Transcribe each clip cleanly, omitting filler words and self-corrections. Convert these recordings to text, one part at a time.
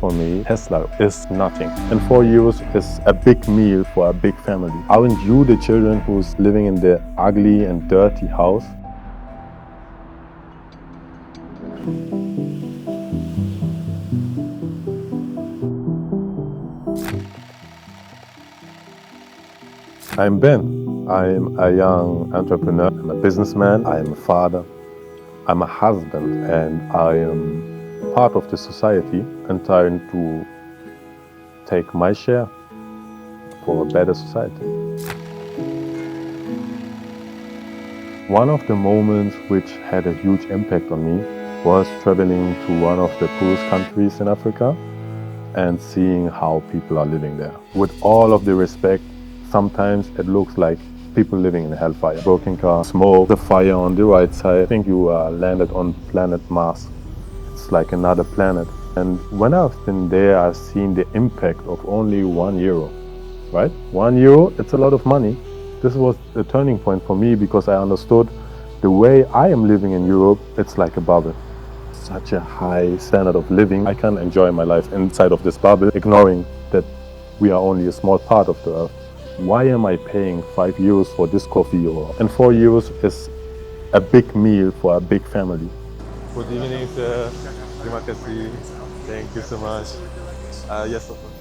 For me, Tesla is nothing. And 4 euros is a big meal for a big family. Aren't you the children who's living in the ugly and dirty house? I'm Ben. I'm a young entrepreneur. I'm a businessman. I'm a father. I'm a husband. And I am part of the society and trying to take my share for a better society. One of the moments which had a huge impact on me was traveling to one of the poorest countries in Africa and seeing how people are living there. With all of the respect, sometimes it looks like people living in hellfire. Broken car, smoke, the fire on the right side. I think you landed on planet Mars. It's like another planet. And when I've been there, I've seen the impact of only €1, right? €1, it's a lot of money. This was a turning point for me because I understood the way I am living in Europe, it's like a bubble. Such a high standard of living. I can't enjoy my life inside of this bubble, ignoring that we are only a small part of the earth. Why am I paying €5 for this coffee? And €4 is a big meal for a big family. Good evening, sir. Terima kasih. Thank you so much. Yes, of course.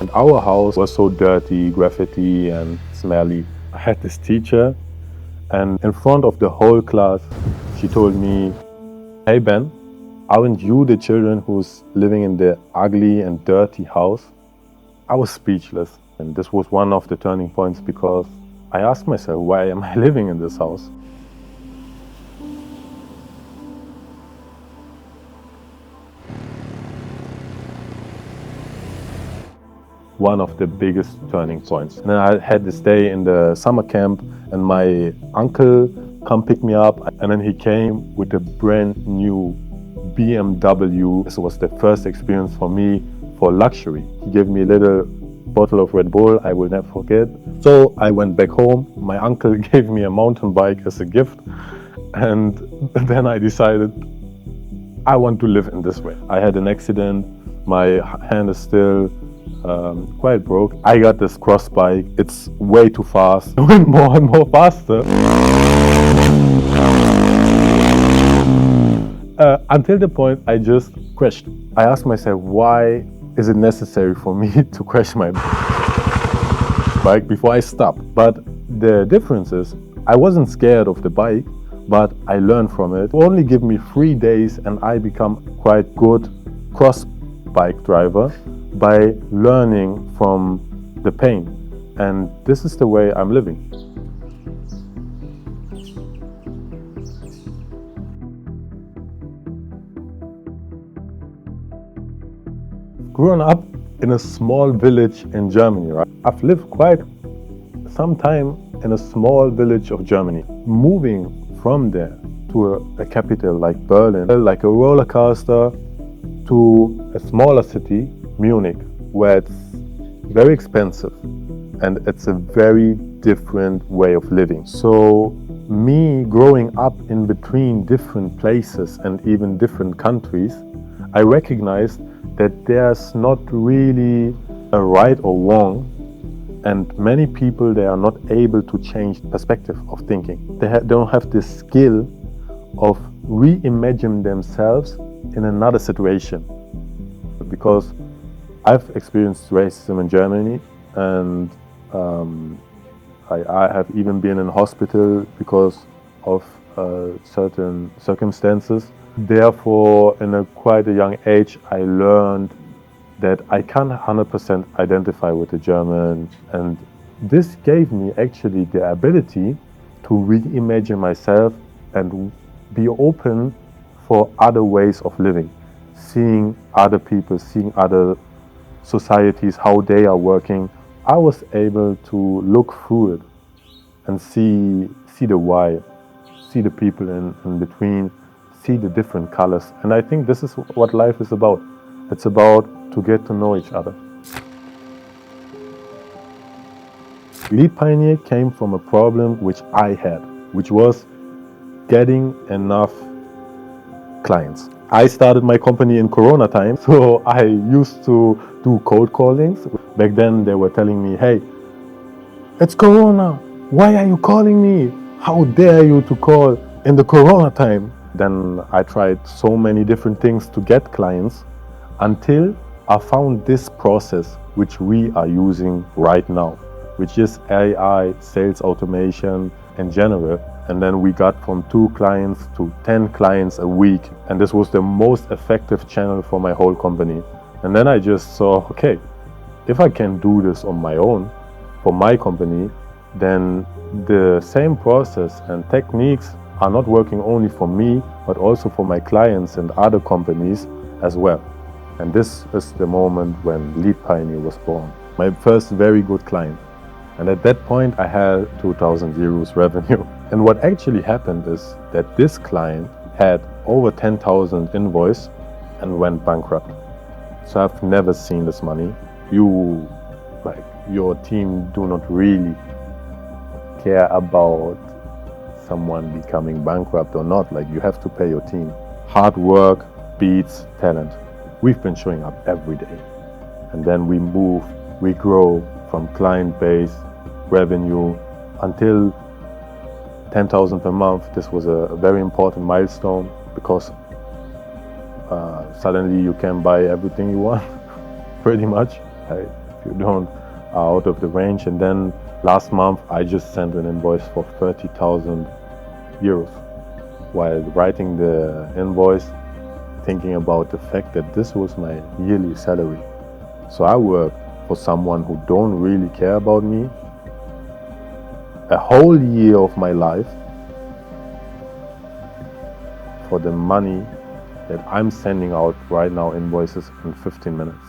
And our house was so dirty, graffiti and smelly. I had this teacher, and in front of the whole class, she told me, "Hey Ben, aren't you the children who's living in the ugly and dirty house?" I was speechless. And this was one of the turning points because I asked myself, why am I living in this house? One of the biggest turning points. And then I had this day in the summer camp, and my uncle come pick me up, and then he came with a brand new BMW. This was the first experience for me for luxury. He gave me a little bottle of Red Bull, I will never forget. So I went back home. My uncle gave me a mountain bike as a gift, and then I decided I want to live in this way. I had an accident. My hand is still quite broke. I got this cross bike. It's way too fast. It went more and more faster. Until the point I just crashed. I asked myself, why is it necessary for me to crash my bike before I stop? But the difference is, I wasn't scared of the bike, but I learned from it. It only give me 3 days and I become quite good cross bike driver by learning from the pain. And this is the way I'm living. Growing up in a small village in Germany, right? I've lived quite some time in a small village of Germany. Moving from there to a capital like Berlin, like a roller coaster, to a smaller city, Munich, where it's very expensive and it's a very different way of living. So me growing up in between different places and even different countries, I recognized that there's not really a right or wrong, and many people, they are not able to change the perspective of thinking. They don't have the skill of reimagine themselves in another situation. Because I've experienced racism in Germany, and I have even been in hospital because of certain circumstances. Therefore, in quite a young age, I learned that I can't 100% identify with the German, and this gave me actually the ability to reimagine myself and be open for other ways of living, seeing other people, seeing other societies, how they are working. I was able to look through it and see the why, see the people in between, see the different colors. And I think this is what life is about. It's about to get to know each other. Lead Pioneer came from a problem which I had, which was getting enough clients. I started my company in Corona time, so I used to do cold callings. Back then they were telling me, hey, it's Corona, why are you calling me? How dare you to call in the Corona time? Then I tried so many different things to get clients until I found this process which we are using right now, which is AI, sales automation in general. And then we got from 2 clients to 10 clients a week. And this was the most effective channel for my whole company. And then I just saw, okay, if I can do this on my own for my company, then the same process and techniques are not working only for me, but also for my clients and other companies as well. And this is the moment when Lead Pioneer was born, my first very good client. And at that point, I had 2,000 euros revenue. And what actually happened is that this client had over 10,000 invoice and went bankrupt. So I've never seen this money. Your team do not really care about someone becoming bankrupt or not. Like, you have to pay your team. Hard work beats talent. We've been showing up every day. And then we grow from client base, revenue, until 10,000 per month. This was a very important milestone because suddenly you can buy everything you want, pretty much. If you don't are out of the range. And then last month I just sent an invoice for 30,000 euros. While writing the invoice, thinking about the fact that this was my yearly salary. So I work for someone who don't really care about me a whole year of my life for the money that I'm sending out right now, invoices in 15 minutes.